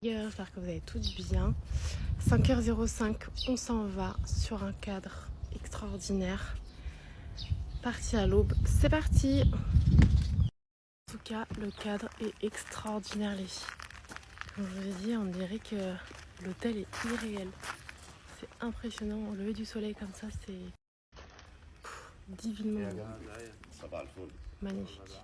J'espère que vous allez toutes bien. 5h05, on s'en va sur un cadre extraordinaire. Parti à l'aube, c'est parti. En tout cas, le cadre est extraordinaire les filles. Comme je vous ai dit, on dirait que l'hôtel est irréel. C'est impressionnant, au lever du soleil comme ça, c'est divinement magnifique.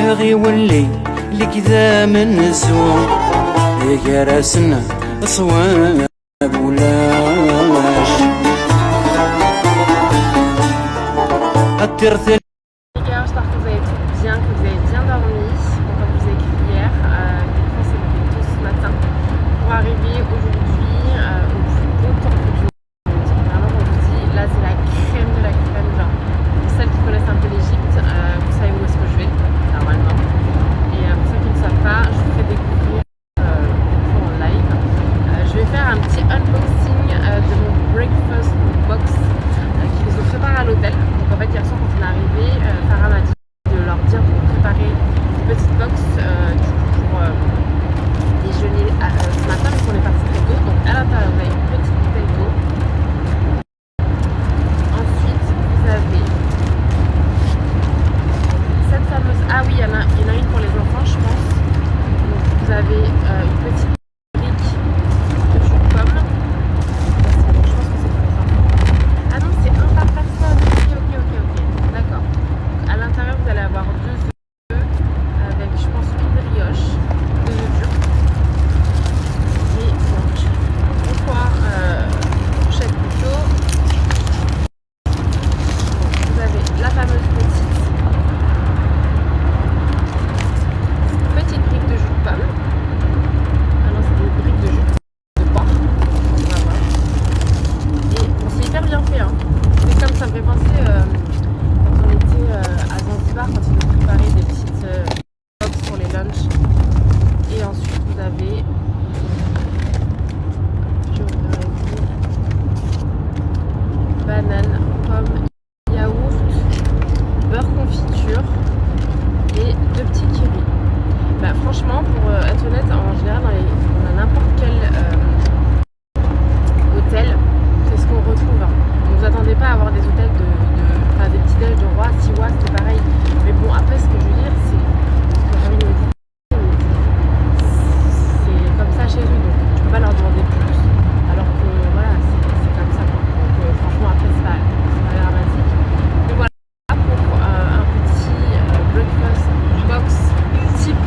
غيولي لك ذا من الزوم يجرسنا صواب ولاش الترث. Les gars, j'espère que vous allez toutes bien, que vous avez bien dormi. Bon, comme je vous ai écrit hier, on s'est levé tôt ce matin pour arriver aujourd'hui au plus beau temple du monde. Vraiment, on vous dit, là c'est la crème de la crème. Genre, pour celles qui connaissent un peu l'Égypte, vous savez où est-ce que je vais, normalement. Et pour ceux qui ne savent pas, je vous fais découvrir en live. Je vais faire un petit unboxing de mon breakfast box qui les ont préparés à l'hôtel. Donc en fait hier soir quand on est arrivé, Farah m'a dit de leur dire de préparer une petite box du coup pour déjeuner ce matin parce qu'on est parti très tôt. Donc à l'intérieur vous avez une petite bouteille d'eau. Ensuite vous avez cette fameuse... Ah oui, il y en a une pour les enfants je pense. Donc vous avez une petite brique de jus de pomme. Je pense que c'est pour les enfants. Ah non, c'est un par personne. Ok. D'accord. À l'intérieur, vous allez avoir 2 œufs avec, je pense, une brioche, 2 œufs durs. Et donc, on voit fourchette couteau. Vous avez la fameuse petite brique de jus de pomme. Ah non, c'est des briques de jus de porc. On va voir. Et bon, c'est hyper bien fait, hein. C'est comme ça me fait penser quand on était à Zanzibar, quand ils nous préparaient des petites box pour les lunchs. Et ensuite vous avez, je vais ouvrir avec vous, banane, pomme, yaourt, beurre confiture et 2 petits kiwis. Bah, franchement, pour être honnête, en général dans n'importe quel hôtel, c'est ce qu'on retrouve. Hein. Ne vous attendez pas à avoir des hôtels des petits déj de roi, Siwa, c'était pareil. Mais bon, après, ce que je veux dire, c'est ce que Rémi nous dit, c'est comme ça chez eux, donc tu peux pas leur demander plus. Alors que voilà, c'est comme ça. Quoi. Donc franchement, après, c'est pas dramatique. Mais voilà, pour un petit breakfast box type,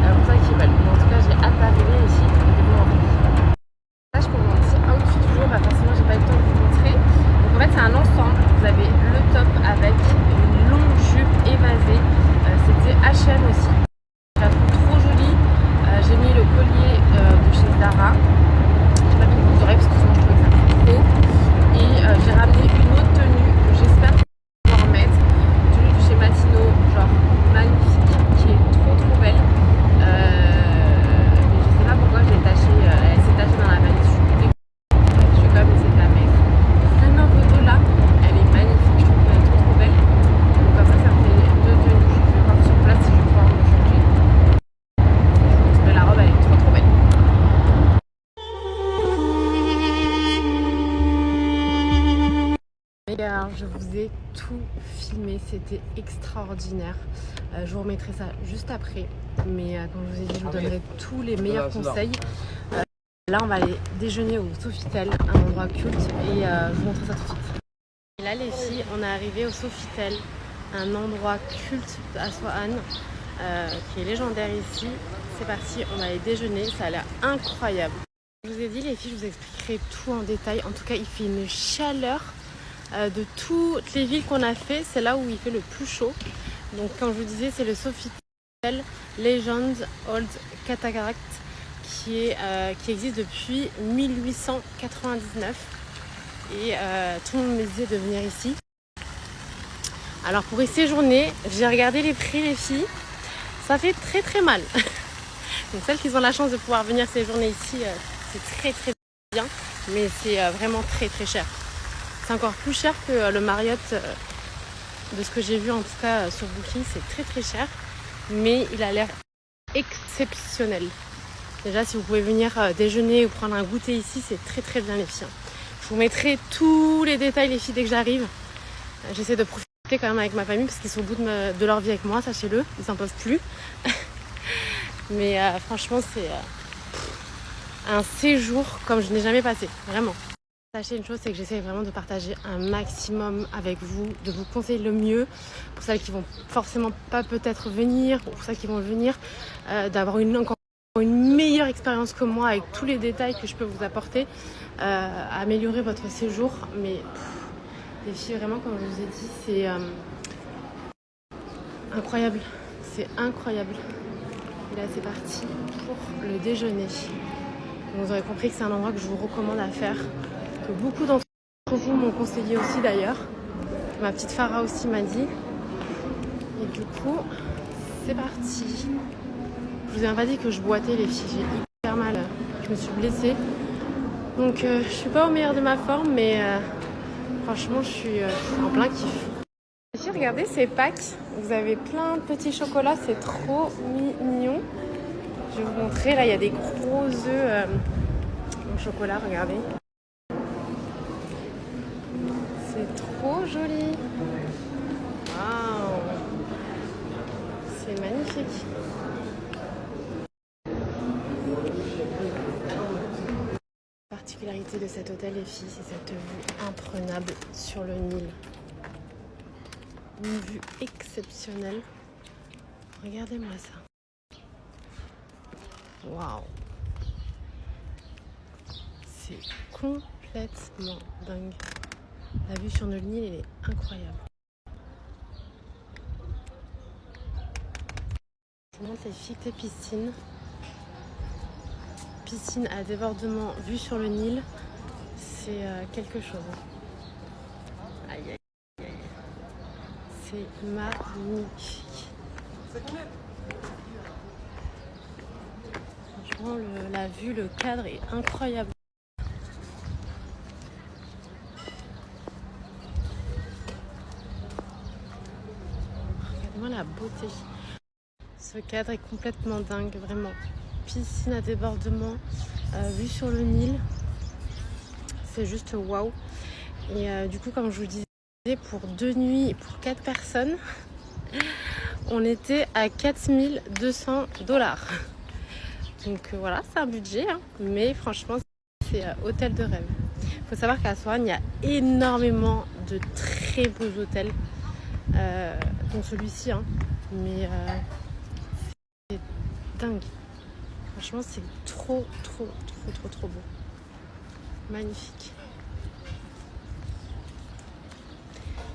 pour ça qu'ils veulent. Mais en tout cas, j'ai hâte d'arriver ici. Là, je prends mon petit outfit du jour, forcément, j'ai pas eu le temps de vous montrer. Donc en fait, c'est un ensemble. Vous avez le top avec une longue jupe évasée. C'était H&M aussi. Je la trouve trop jolie. J'ai mis le collier de chez Zara. J'ai pas mis de boucle d'oreille parce que sinon je trouvais que ça fait trop. Et j'ai ramené une autre tenue que j'espère pouvoir mettre. Une tenue de chez Massimo, genre magnifique, qui est trop belle. Mais je sais pas pourquoi je l'ai tachée. Elle s'est tachée dans la valise. Je vais quand même essayer de la mettre. Cette photo là, elle est magnifique. Je trouve qu'elle est trop belle. Donc comme ça me fait 2 tenues. Je vais voir sur place si je vais pouvoir me changer. Mais la robe elle est trop belle. Les gars, je vous ai tout filmé, c'était extraordinaire. Je vous remettrai ça juste après. Mais comme je vous ai dit, je vous donnerai tous les meilleurs conseils. Là, on va aller déjeuner au Sofitel, un endroit culte, et je vous montre ça tout de suite. Et là, les filles, on est arrivé au Sofitel, un endroit culte à Sohan, qui est légendaire ici. C'est parti, on va aller déjeuner, ça a l'air incroyable. Je vous ai dit, les filles, je vous expliquerai tout en détail. En tout cas, il fait une chaleur de toutes les villes qu'on a fait. C'est là où il fait le plus chaud. Donc, comme je vous disais, c'est le Sofitel Legends Old Cataract. Qui existe depuis 1899 et tout le monde me disait de venir ici. Alors pour y séjourner, j'ai regardé les prix les filles, ça fait très mal. Donc celles qui ont la chance de pouvoir venir séjourner ici, c'est très bien, mais c'est vraiment très cher. C'est encore plus cher que le Marriott de ce que j'ai vu en tout cas sur Booking, c'est très cher. mais il a l'air exceptionnel. Déjà, si vous pouvez venir déjeuner ou prendre un goûter ici, c'est très très bien les filles. Je vous mettrai tous les détails les filles dès que j'arrive. J'essaie de profiter quand même avec ma famille parce qu'ils sont au bout de leur vie avec moi, sachez-le, ils s'en peuvent plus. Mais franchement, c'est un séjour comme je n'ai jamais passé, vraiment. Sachez une chose, c'est que j'essaie vraiment de partager un maximum avec vous, de vous conseiller le mieux pour celles qui vont forcément pas peut-être venir, ou pour celles qui vont venir, d'avoir encore une meilleure expérience que moi avec tous les détails que je peux vous apporter, améliorer votre séjour. Mais les filles, vraiment, comme je vous ai dit, c'est incroyable, c'est incroyable. Et là, c'est parti pour le déjeuner. Vous aurez compris que c'est un endroit que je vous recommande à faire, que beaucoup d'entre vous m'ont conseillé aussi d'ailleurs. Ma petite Farah aussi m'a dit. Et du coup, c'est parti. Je vous ai pas dit que je boitais les filles, j'ai hyper mal, je me suis blessée. Donc je suis pas au meilleur de ma forme, mais franchement je suis en plein kiff. Ici, regardez, c'est Pâques. Vous avez plein de petits chocolats, c'est trop mignon. Je vais vous montrer, là il y a des gros œufs au chocolat, regardez. C'est trop joli. Waouh, c'est magnifique. La particularité de cet hôtel, les filles, c'est cette vue imprenable sur le Nil. Une vue exceptionnelle. Regardez-moi ça. Waouh. C'est complètement dingue. La vue sur le Nil, elle est incroyable. Je vous montre les filles des piscines. Piscine à débordement, vue sur le Nil. C'est quelque chose. Aïe, aïe, aïe. C'est magnifique. Franchement, la vue, le cadre est incroyable. Regardez-moi la beauté. Ce cadre est complètement dingue, vraiment. Piscine à débordement, vue sur le Nil. C'est juste waouh. Et du coup, comme je vous disais, pour 2 nuits et pour 4 personnes, on était à 4200 $. Donc voilà, c'est un budget, hein, mais franchement, c'est hôtel de rêve. Il faut savoir qu'à Aswan, il y a énormément de très beaux hôtels, dont celui-ci, hein, mais c'est dingue. Franchement, c'est trop beau. Magnifique.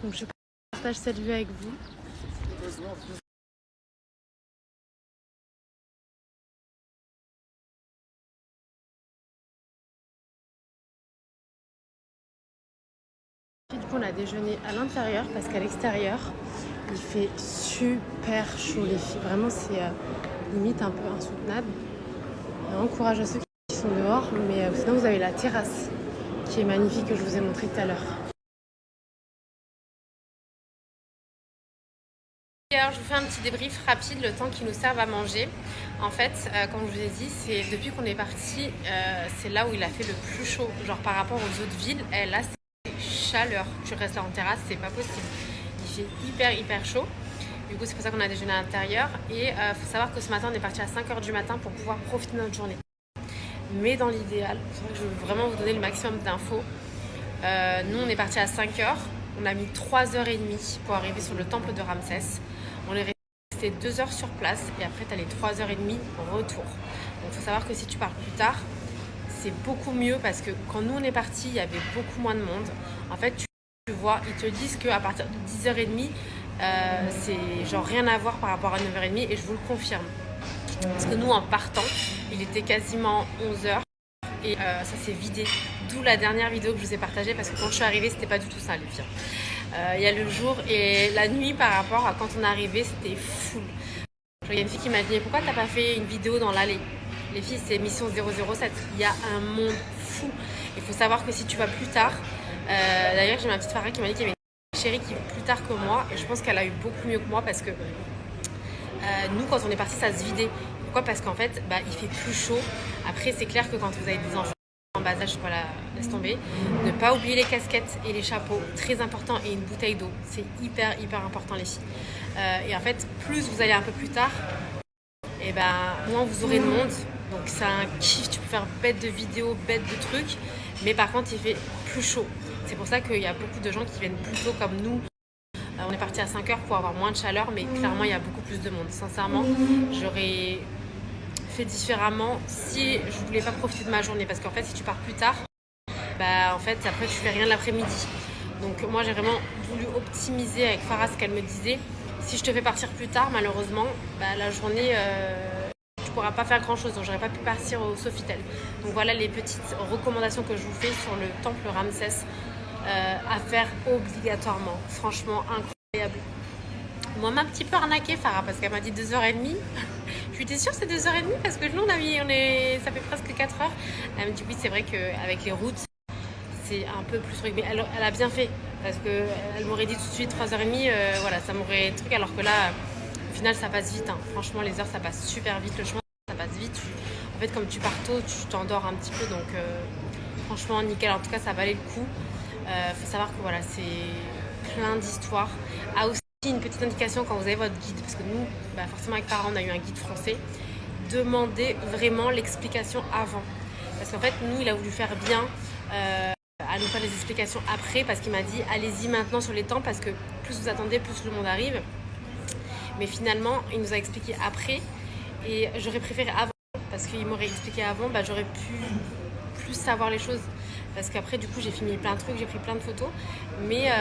Donc je partage cette vue avec vous. Du coup, on a déjeuné à l'intérieur parce qu'à l'extérieur, il fait super chaud les filles. Vraiment, c'est limite un peu insoutenable. On encourage à ceux qui sont dehors, mais sinon vous avez la terrasse qui est magnifique que je vous ai montré tout à l'heure. Alors je vous fais un petit débrief rapide, le temps qu'ils nous servent à manger. En fait, comme je vous ai dit, c'est depuis qu'on est parti, c'est là où il a fait le plus chaud. Genre par rapport aux autres villes, là c'est chaleur. Tu restes là en terrasse, c'est pas possible. Il fait hyper chaud. Du coup, c'est pour ça qu'on a déjeuné à l'intérieur. Et faut savoir que ce matin, on est parti à 5h du matin pour pouvoir profiter de notre journée. Mais dans l'idéal, je veux vraiment vous donner le maximum d'infos. Nous, on est parti à 5h. On a mis 3h30 pour arriver sur le temple de Ramsès. On est resté 2 heures sur place et après, tu as les 3h30 retour. Donc, il faut savoir que si tu pars plus tard, c'est beaucoup mieux parce que quand nous, on est parti, il y avait beaucoup moins de monde. En fait, tu vois, ils te disent qu'à partir de 10h30, c'est genre rien à voir par rapport à 9h30 et je vous le confirme. Parce que nous, en partant, il était quasiment 11h et ça s'est vidé. D'où la dernière vidéo que je vous ai partagée parce que quand je suis arrivée, c'était pas du tout ça, les filles. Il y a le jour et la nuit par rapport à quand on est arrivé, c'était full. Il y a une fille qui m'a dit pourquoi t'as pas fait une vidéo dans l'allée? Les filles, c'est mission 007. Il y a un monde fou. Il faut savoir que si tu vas plus tard, d'ailleurs, j'ai ma petite Farah qui m'a dit qu'il y avait une chérie qui est plus tard que moi et je pense qu'elle a eu beaucoup mieux que moi parce que Nous, quand on est parti, ça se vidait. Pourquoi? Parce qu'en fait, il fait plus chaud. Après, c'est clair que quand vous avez des enfants en bas âge, voilà, laisse tomber. Ne pas oublier les casquettes et les chapeaux, très important, et une bouteille d'eau. C'est hyper important, les filles. Et en fait, plus vous allez un peu plus tard, et moins vous aurez de monde. Donc c'est un kiff, tu peux faire bête de vidéos, bête de trucs. Mais par contre, il fait plus chaud. C'est pour ça qu'il y a beaucoup de gens qui viennent plus tôt comme nous. On est parti à 5 heures pour avoir moins de chaleur, mais clairement, il y a beaucoup plus de monde. Sincèrement, j'aurais fait différemment si je voulais pas profiter de ma journée. Parce qu'en fait, si tu pars plus tard, en fait, après, tu fais rien l'après-midi. Donc moi, j'ai vraiment voulu optimiser avec Farah ce qu'elle me disait. Si je te fais partir plus tard, malheureusement, la journée, tu pourras pas faire grand-chose. Donc, j'aurais pas pu partir au Sofitel. Donc voilà les petites recommandations que je vous fais sur le temple Ramsès. À faire obligatoirement. Franchement, incroyable. Moi, m'a un petit peu arnaqué, Farah, parce qu'elle m'a dit 2h30. Je lui étais sûre que c'est 2h30 parce que nous, ça fait presque 4 heures. Elle me dit oui, c'est vrai qu'avec les routes, c'est un peu plus truc. Mais elle a bien fait parce qu'elle m'aurait dit tout de suite 3h30, voilà, ça m'aurait truc. Alors que là, au final, ça passe vite. Hein. Franchement, les heures, ça passe super vite. Le chemin, ça passe vite. En fait, comme tu pars tôt, tu t'endors un petit peu. Donc, franchement, nickel. En tout cas, ça valait le coup. Faut savoir que voilà, c'est plein d'histoires. Aussi une petite indication quand vous avez votre guide, parce que nous, forcément avec Farah, on a eu un guide français. Demandez vraiment l'explication avant, parce qu'en fait, nous, il a voulu faire bien à nous faire les explications après, parce qu'il m'a dit allez-y maintenant sur les temps, parce que plus vous attendez, plus le monde arrive. Mais finalement, il nous a expliqué après, et j'aurais préféré avant, parce qu'il m'aurait expliqué avant, j'aurais pu plus savoir les choses. Parce qu'après, du coup, j'ai filmé plein de trucs, j'ai pris plein de photos. Mais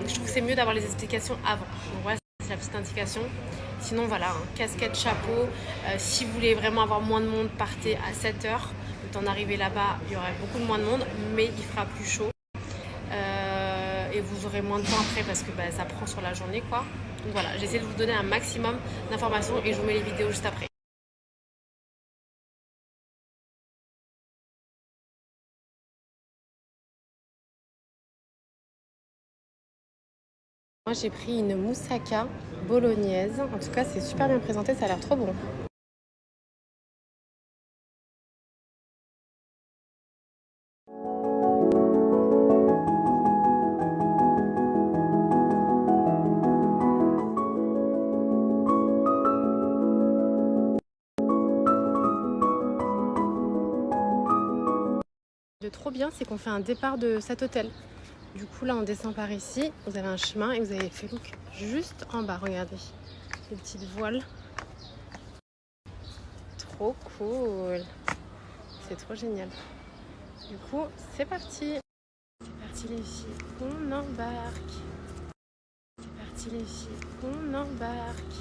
je trouve que c'est mieux d'avoir les explications avant. Donc voilà, c'est la petite indication. Sinon, voilà, casquette, chapeau. Si vous voulez vraiment avoir moins de monde, partez à 7h. Le temps d'arriver là-bas, il y aura beaucoup moins de monde, mais il fera plus chaud. Et vous aurez moins de temps après parce que ça prend sur la journée, quoi. Donc voilà, j'essaie de vous donner un maximum d'informations et je vous mets les vidéos juste après. Moi j'ai pris une moussaka bolognaise. En tout cas c'est super bien présenté, ça a l'air trop bon. Le trop bien, c'est qu'on fait un départ de cet hôtel. Du coup là on descend par ici, vous avez un chemin et vous avez fait look juste en bas, regardez, les petites voiles. Trop cool, c'est trop génial. Du coup c'est parti. C'est parti les filles, on embarque. C'est parti les filles, on embarque.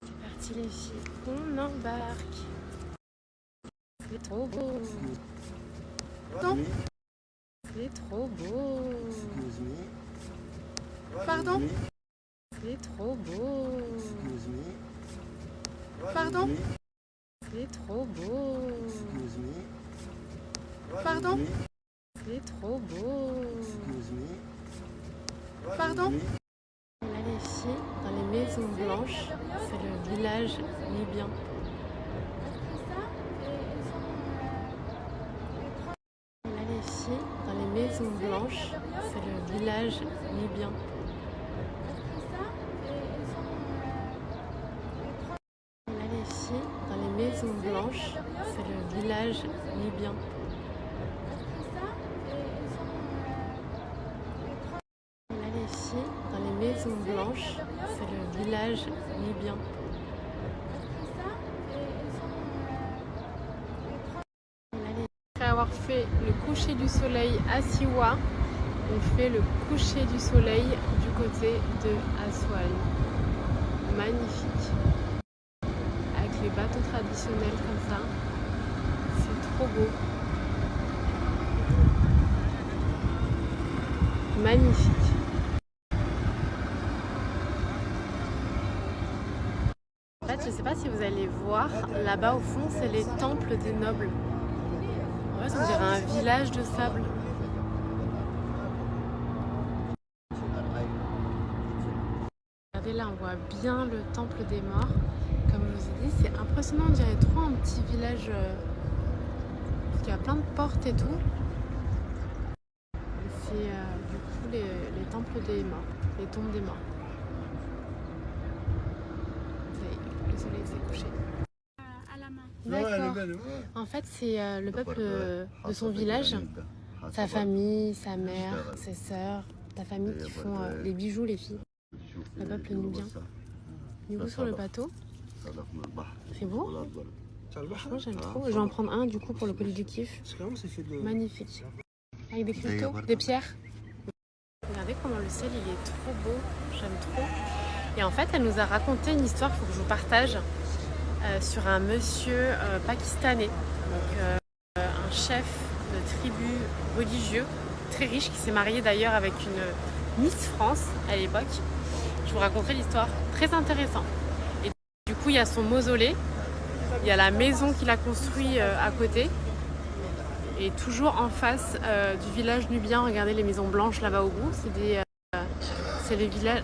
C'est parti les filles, on embarque. C'est trop beau. Non. C'est trop beau. Pardon? C'est trop beau. Pardon? C'est trop beau. Pardon? C'est trop beau. Pardon? Là les filles, dans les maisons blanches, c'est le village libyen. Dans les maisons blanches, c'est le village libyen. Là les filles, dans les maisons blanches, c'est le village libyen. Là les filles, dans les maisons blanches, c'est le village libyen. Après avoir fait le coucher du soleil à Siwa, on fait le coucher du soleil du côté de Aswan. Magnifique. Avec les bateaux traditionnels comme ça. C'est trop beau. Magnifique. En fait, je ne sais pas si vous allez voir, là-bas au fond, c'est les temples des nobles. En fait, on dirait un village de sable. Regardez là, on voit bien le temple des morts. Comme je vous ai dit, c'est impressionnant, on dirait trop un petit village parce qu'il y a plein de portes et tout. C'est du coup les temples des morts, les tombes des morts. Ça y est, le soleil s'est couché. À la main. D'accord. En fait, c'est le peuple de son village, sa famille, sa mère, ses sœurs, la famille qui font les bijoux, les filles. Le peuple nubien. Du coup, sur le bateau, c'est beau. Franchement, j'aime trop. Je vais en prendre un du coup pour le colis du kiff. Magnifique. Avec des cristaux, des pierres. Regardez comment le ciel il est trop beau. J'aime trop. Et en fait, elle nous a raconté une histoire, il faut que je vous partage, sur un monsieur pakistanais. Donc, un chef de tribu religieux, très riche, qui s'est marié d'ailleurs avec une Miss France à l'époque. Je vous raconterai l'histoire, très intéressant. Et du coup, il y a son mausolée, il y a la maison qu'il a construite à côté, et toujours en face du village nubien. Regardez les maisons blanches là-bas au bout, c'est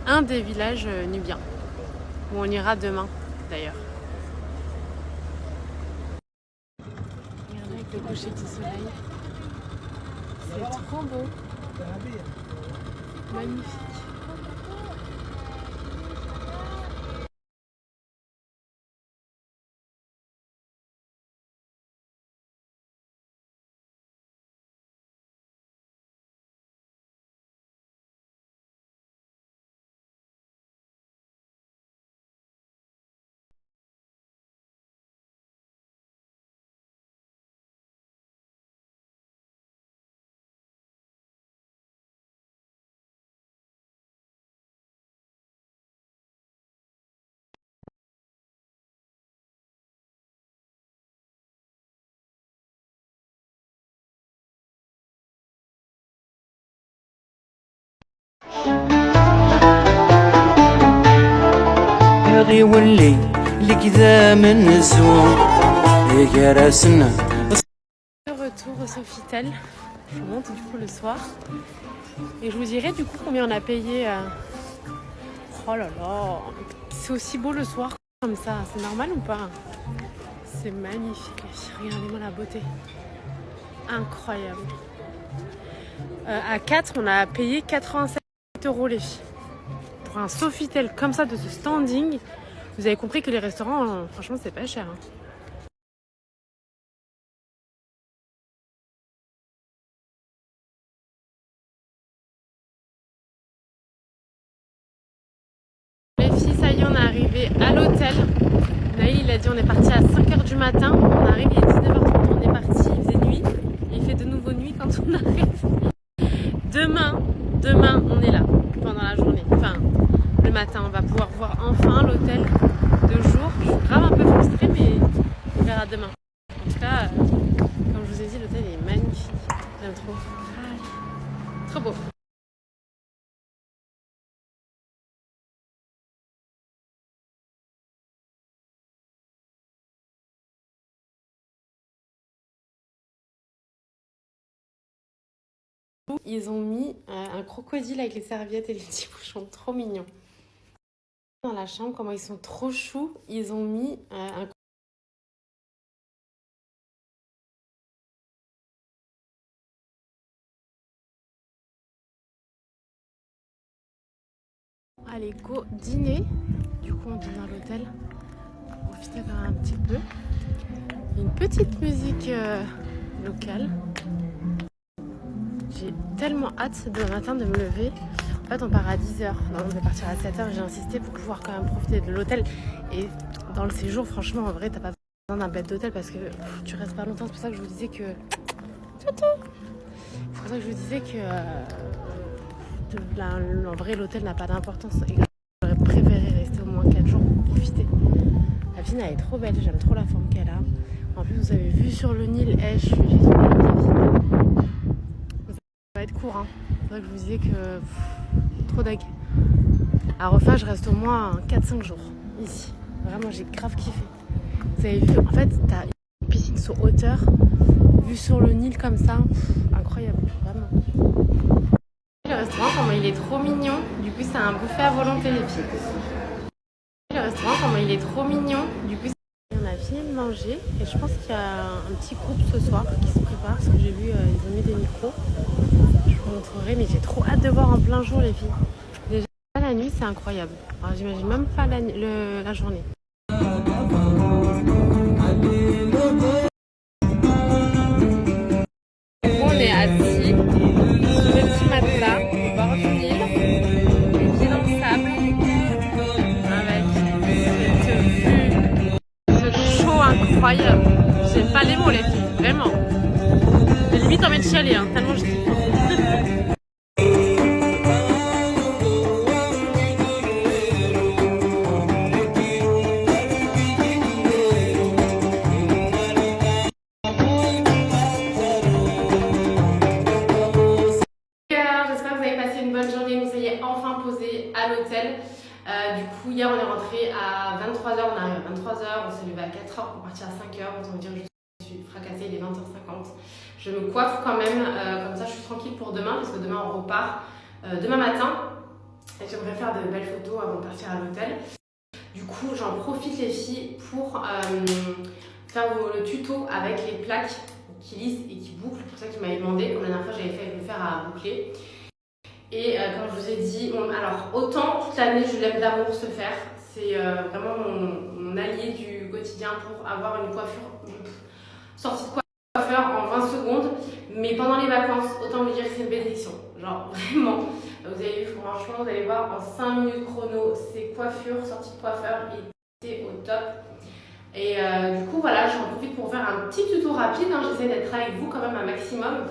un des villages nubiens, où on ira demain d'ailleurs. Regardez avec le coucher du soleil, c'est trop beau, magnifique. يولي لك ذا من زوم يجرسنا. Retour au Sofitel. Je monte du coup le soir et je vous dirai du coup combien on a payé. Oh là là, c'est aussi beau le soir comme ça, c'est normal ou pas? C'est magnifique, regardez-moi la beauté, incroyable. À 4 on a payé 87 € les filles. Pour un Sofitel comme ça de ce standing, vous avez compris que les restaurants, franchement c'est pas cher. Les filles, ça y est, on est arrivé à l'hôtel. Naïl, il a dit on est parti à 5h du matin. On arrive, il est 19h30, on est parti, il faisait nuit. Il fait de nouveau nuit quand on arrive. Demain, on est là pendant la journée. Enfin, le matin, on va pouvoir voir enfin l'hôtel de jour. Je suis grave un peu frustrée, mais on verra demain. En tout cas, comme je vous ai dit, l'hôtel est magnifique. J'aime trop. Trop beau. Ils ont mis un crocodile avec les serviettes et les petits bouchons, trop mignon. Dans la chambre, comment ils sont trop choux, ils ont mis un allez, go dîner. Du coup, on dîne à l'hôtel. Profitez quand même un petit peu. Une petite musique locale. J'ai tellement hâte demain matin de me lever. En fait, on part à 10h. On devait partir à 7h. J'ai insisté pour pouvoir quand même profiter de l'hôtel. Et dans le séjour, franchement, en vrai, t'as pas besoin d'un bed d'hôtel parce que tu restes pas longtemps. C'est pour ça que je vous disais que... C'est pour ça que je vous disais que... en vrai, l'hôtel n'a pas d'importance. Et j'aurais préféré rester au moins 4 jours pour profiter. La piscine, elle est trop belle. J'aime trop la forme qu'elle a. En plus, vous avez vu sur le Nil. J'ai trouvé la piscine. Ça va être court, hein. C'est vrai que je vous disais que trop d'ag. À refaire, je reste au moins 4-5 jours ici. Vraiment, j'ai grave kiffé. Vous avez vu, en fait, t'as une piscine sur hauteur, vue sur le Nil comme ça. Incroyable, vraiment. Le restaurant, comment il est trop mignon. Du coup, c'est un buffet à volonté, les filles. restaurant, comment il est trop mignon. Du coup, on a fini de manger et je pense qu'il y a un petit groupe ce soir qui se prépare parce que j'ai vu ils ont mis des micros. Je vous montrerai, mais j'ai trop hâte de voir en plein jour les filles. Déjà la nuit c'est incroyable. Alors j'imagine même pas la journée. On est assis sur le petit matelas au bord du Nil, les pieds dans le sable, avec cette vue, ce chaud incroyable. J'ai pas les mots les filles, vraiment. J'ai limite envie de chialer, hein, tellement je kiffe. J'espère que vous avez passé une bonne journée, vous soyez enfin posé à l'hôtel. Du coup, hier on est rentré à 23h, on arrive à 23h, on s'est levé à 4h pour partir à 5h. Autant vous dire que je suis fracassée, il est 20h50. Je me coiffe quand même, comme ça je suis tranquille pour demain, parce que demain on repart demain matin. Et j'aimerais faire de belles photos avant de partir à l'hôtel. Du coup, j'en profite les filles pour faire le tuto avec les plaques qui lissent et qui bouclent, pour ça que tu m'avais demandé. Comme la dernière fois, j'avais fait le faire à boucler. Et comme je vous ai dit, alors autant toute l'année je l'aime d'amour ce fer, c'est vraiment mon allié du quotidien pour avoir une coiffure sortie de coiffeur en 20 secondes. Mais pendant les vacances, autant vous dire que c'est une bénédiction. Genre vraiment, vous avez vu, franchement, vous allez voir en 5 minutes chrono, ces coiffures sorties de coiffeur étaient au top. Et du coup, voilà, j'en profite pour faire un petit tuto rapide. Hein. J'essaie d'être avec vous quand même un maximum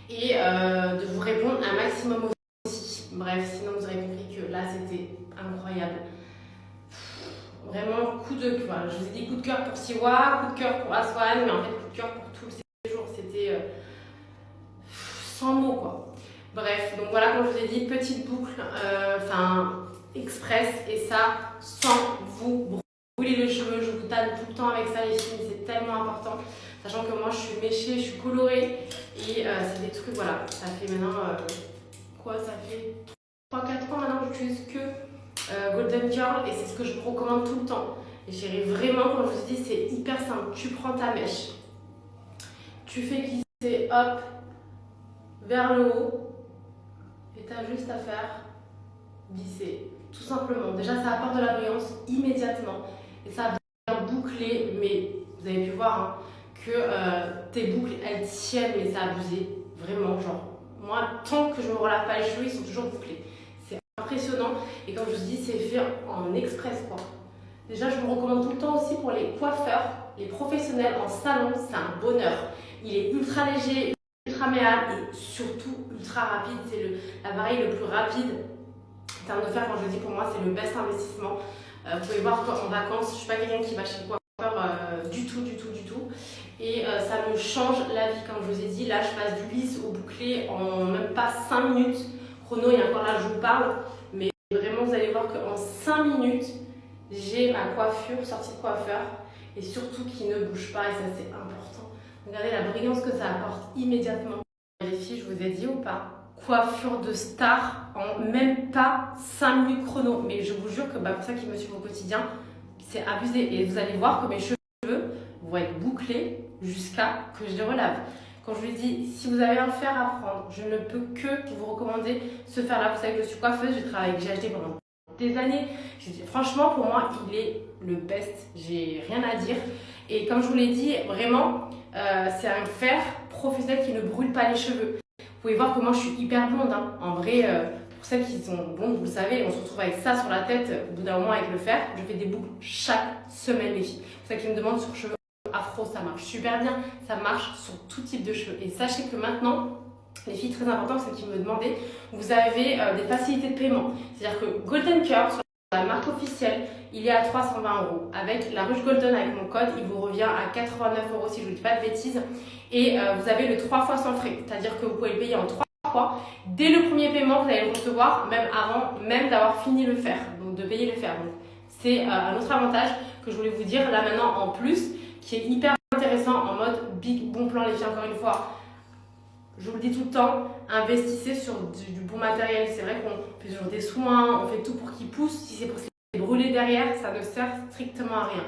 et de vous répondre un maximum aussi. Bref, sinon vous aurez compris que là, c'était incroyable. Vraiment, coup de cœur. Je vous ai dit coup de cœur pour Siwa, coup de cœur pour Aswan, mais en fait, coup de cœur pour tout le séjour. C'était sans mots, quoi. Bref, donc voilà, comme je vous ai dit, petite boucle, express, et ça, sans vous brûler les cheveux. Je vous tanne tout le temps avec ça, les filles, c'est tellement important. Sachant que moi, je suis méchée, je suis colorée, et c'est des trucs, voilà, ça fait maintenant, ça fait 3-4 ans maintenant que j'utilise que Golden Curl, et c'est ce que je vous recommande tout le temps. Et j'irai vraiment, comme je vous ai dit, c'est hyper simple. Tu prends ta mèche, tu fais glisser, hop, vers le haut, et tu as juste à faire glisser, tout simplement. Déjà, ça apporte de la brillance immédiatement, et ça vient boucler, mais vous avez pu voir hein, que tes boucles, elles tiennent, mais c'est abusé, vraiment, genre, moi, tant que je me relave pas les cheveux, ils sont toujours bouclés. C'est impressionnant, et comme je vous dis, c'est fait en express, quoi. Déjà, je vous recommande tout le temps aussi pour les coiffeurs, les professionnels en salon, c'est un bonheur. Il est ultra léger, ultra méal et surtout ultra rapide. C'est l'appareil le plus rapide en termes de fer. Quand je dis pour moi, c'est le best investissement. Vous pouvez voir qu'en vacances, je ne suis pas quelqu'un qui va chez le coiffeur du tout. Et ça me change la vie. Comme je vous ai dit, là, je passe du lisse au bouclé en même pas 5 minutes. Chrono, et encore là, je vous parle. Mais vraiment, vous allez voir qu'en 5 minutes, j'ai ma coiffure sortie de coiffeur et surtout qui ne bouge pas, et ça c'est important. Regardez la brillance que ça apporte immédiatement. Les filles, je vous ai dit ou pas, coiffure de star en même pas 5 minutes chrono. Mais je vous jure que pour ça qui me suivent au quotidien, c'est abusé. Et vous allez voir que mes cheveux vont être bouclés jusqu'à que je les relave. Quand je vous dis, si vous avez un fer à prendre, je ne peux que vous recommander ce fer-là. Vous savez que je suis coiffeuse, j'ai travaillé avec GHD pendant des années. Franchement, pour moi, il est le best. J'ai rien à dire. Et comme je vous l'ai dit, vraiment, c'est un fer professionnel qui ne brûle pas les cheveux. Vous pouvez voir que moi, je suis hyper blonde. Hein. En vrai, pour celles qui sont blondes, vous le savez, on se retrouve avec ça sur la tête au bout d'un moment avec le fer. Je fais des boucles chaque semaine, les filles. Pour celles qui me demandent sur cheveux afro, ça marche super bien. Ça marche sur tout type de cheveux. Et sachez que maintenant, les filles, très importantes, celles qui me demandaient, vous avez des facilités de paiement. C'est-à-dire que Golden Curl, sur la marque officielle, il est à 320 €. Avec la ruche Golden, avec mon code, il vous revient à 89 € si je ne vous dis pas de bêtises. Et vous avez le 3 fois sans frais. C'est-à-dire que vous pouvez le payer en 3 fois. Dès le premier paiement, vous allez le recevoir, même avant même d'avoir fini le fer. Donc de payer le fer. C'est un autre avantage que je voulais vous dire là maintenant en plus, qui est hyper intéressant en mode big bon plan, les filles, encore une fois. Je vous le dis tout le temps, investissez sur du bon matériel. C'est vrai qu'on fait toujours des soins, on fait tout pour qu'il pousse. Si c'est pour se Brûlé derrière, ça ne sert strictement à rien.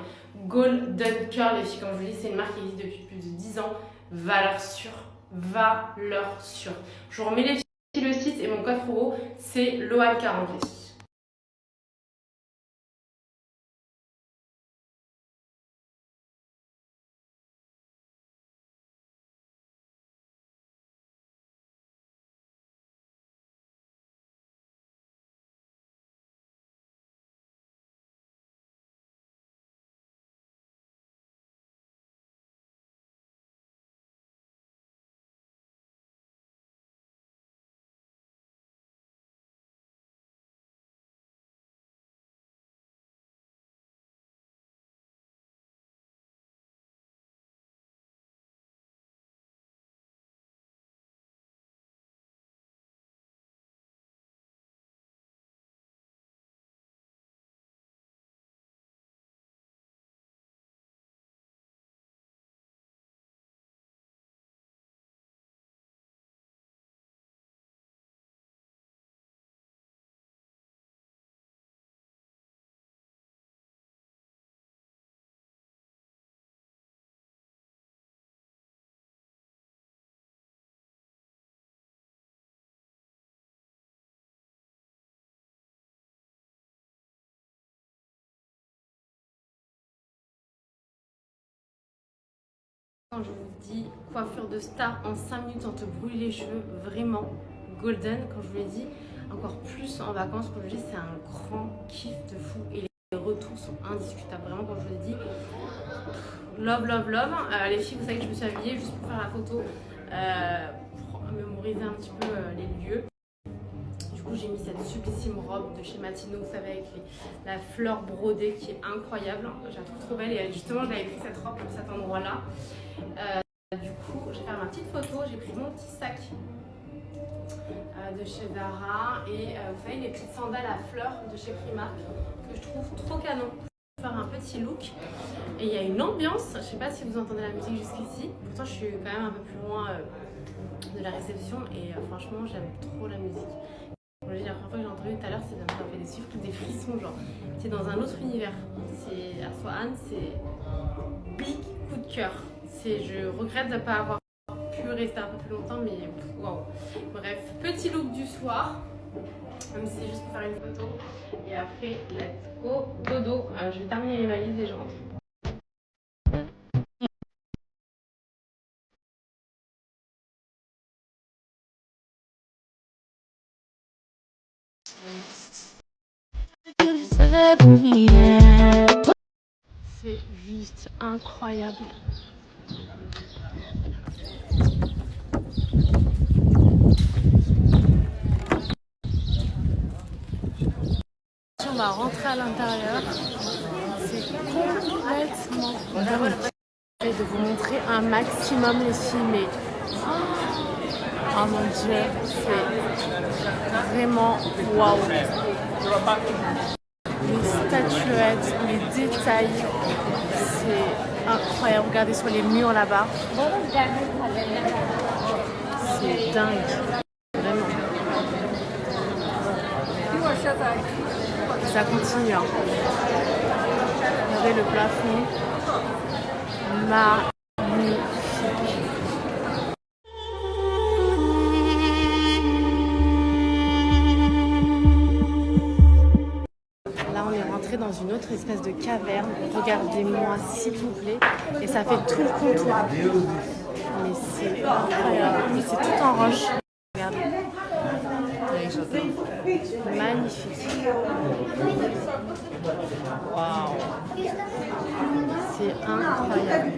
Golden Curl, les filles, comme je vous dis, c'est une marque qui existe depuis plus de 10 ans. Valeur sûre. Valeur sûre. Je vous remets les filles le site et mon code promo, c'est LOAN40 les filles. Quand je vous dis coiffure de star en 5 minutes, on te brûle les cheveux, vraiment golden. Quand je vous l'ai dit, encore plus en vacances, quand je vous dis, c'est un grand kiff de fou et les retours sont indiscutables. Vraiment, quand je vous l'ai dit, love, love, love. Les filles, vous savez que je me suis habillée juste pour faire la photo, pour mémoriser un petit peu les lieux. Du coup, j'ai mis cette sublissime robe de chez Matino, vous savez, avec la fleur brodée qui est incroyable. Je la trouve trop belle et justement, je l'avais pris cette robe pour cet endroit-là. Du coup, je vais faire ma petite photo. J'ai pris mon petit sac de chez Zara et vous savez, les petites sandales à fleurs de chez Primark que je trouve trop canon. Je vais faire un petit look et il y a une ambiance. Je sais pas si vous entendez la musique jusqu'ici. Pourtant, je suis quand même un peu plus loin de la réception et franchement, j'aime trop la musique. La première fois que j'ai entendu tout à l'heure, ça m'a fait des suifs, des frissons, genre c'est dans un autre univers. C'est Aswan, c'est big coup de cœur. Je regrette de ne pas avoir pu rester un peu plus longtemps, mais waouh. Bref, petit look du soir, même si c'est juste pour faire une photo. Et après, let's go dodo. Je vais terminer les valises et je rentre. C'est juste incroyable. On va rentrer à l'intérieur. C'est complètement dingue. Je vais vous montrer un maximum les filles, mais oh mon dieu, c'est vraiment waouh. Les statuettes, les détails, c'est incroyable. Regardez sur les murs là-bas. C'est dingue, vraiment. Ça continue. Hein. Regardez le plafond. Magnifique. Là, on est rentré dans une autre espèce de caverne. Regardez-moi, s'il vous plaît. Et ça fait tout le contour. Mais c'est incroyable. C'est tout en roche. Regardez. Magnifique. Waouh. C'est incroyable.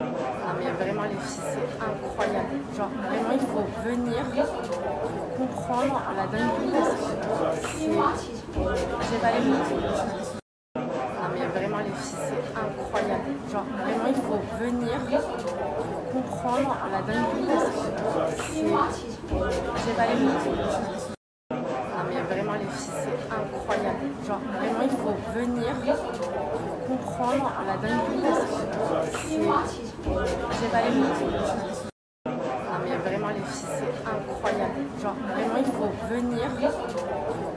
Non mais vraiment les filles, c'est incroyable. Genre vraiment il faut venir pour comprendre la dinguerie. J'ai pas les mots. Non mais vraiment les filles, c'est incroyable. Genre vraiment il faut venir pour comprendre la dinguerie. J'ai pas les mots. Non mais vraiment les filles, c'est incroyable. Genre vraiment il faut venir pour comprendre la dinguerie. J'ai pas les mots. Non mais vraiment les filles, c'est incroyable. Genre vraiment il faut venir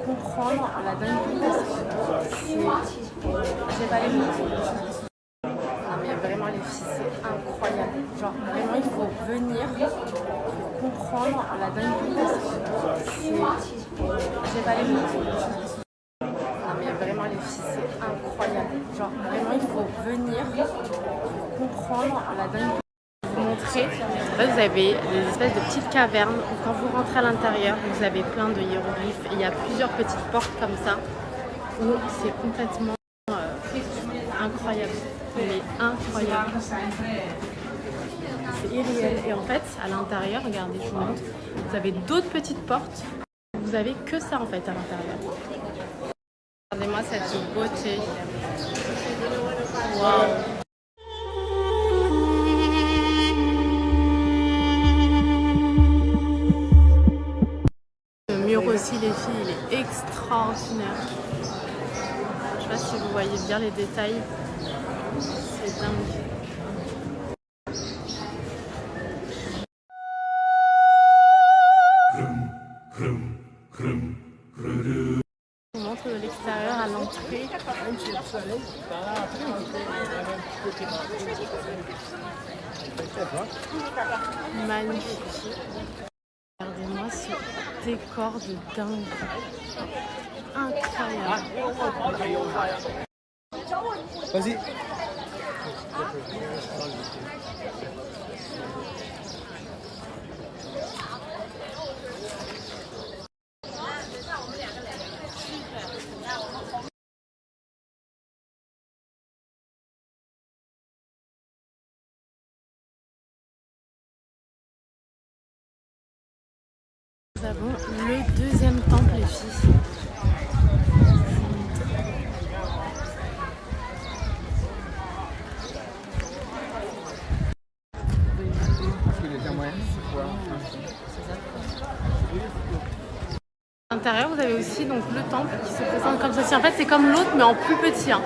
pour comprendre comprendre la dinguerie parce que j'ai pas les mots. Non mais vraiment les filles c'est incroyable. Genre vraiment il faut venir pour comprendre la dinguerie parce que j'ai pas les mots. Non mais vraiment les filles c'est incroyable. Genre vraiment il faut venir pour comprendre la dinguerie. Vous montrer, en fait, vous avez des espèces de petites cavernes où quand vous rentrez à l'intérieur, vous avez plein de hiéroglyphes et il y a plusieurs petites portes comme ça où c'est complètement incroyable. Mais incroyable. C'est irréel. Et en fait, à l'intérieur, regardez, je vous montre, vous avez d'autres petites portes. Vous avez que ça en fait à l'intérieur. Regardez-moi cette beauté. Waouh! Aussi les filles, il est extraordinaire. Je sais pas si vous voyez bien les détails. C'est dingue. Je vous montre de l'extérieur à l'entrée. Magnifique. Regardez-moi ce décor de dingue. Incroyable. Vas-y. Nous avons le deuxième temple, les filles. À l'intérieur, vous avez aussi donc, le temple qui se présente comme ceci. En fait, c'est comme l'autre, mais en plus petit. Hein.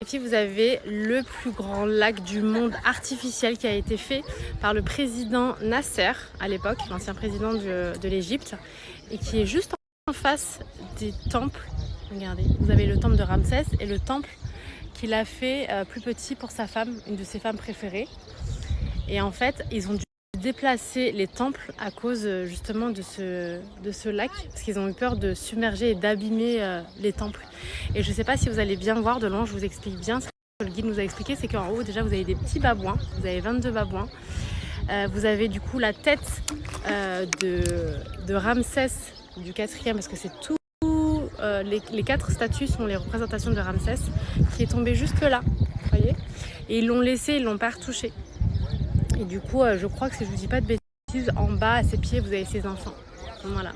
Ici, vous avez le plus grand lac du monde artificiel qui a été fait par le président Nasser à l'époque, l'ancien président de l'Égypte, et qui est juste en face des temples. Regardez, vous avez le temple de Ramsès et le temple qu'il a fait plus petit pour sa femme, une de ses femmes préférées. Et en fait, ils ont dû déplacer les temples à cause justement de ce lac, parce qu'ils ont eu peur de submerger et d'abîmer les temples. Et je ne sais pas si vous allez bien voir de loin, je vous explique bien ce que le guide nous a expliqué, c'est qu'en haut déjà vous avez des petits babouins, vous avez 22 babouins, vous avez du coup la tête de Ramsès du 4e, parce que c'est tout, les 4 statues sont les représentations de Ramsès, qui est tombé juste là, vous voyez, et ils l'ont laissé, ils l'ont pas retouché. Et du coup, je crois que si je vous dis pas de bêtises, en bas à ses pieds, vous avez ses enfants. Voilà.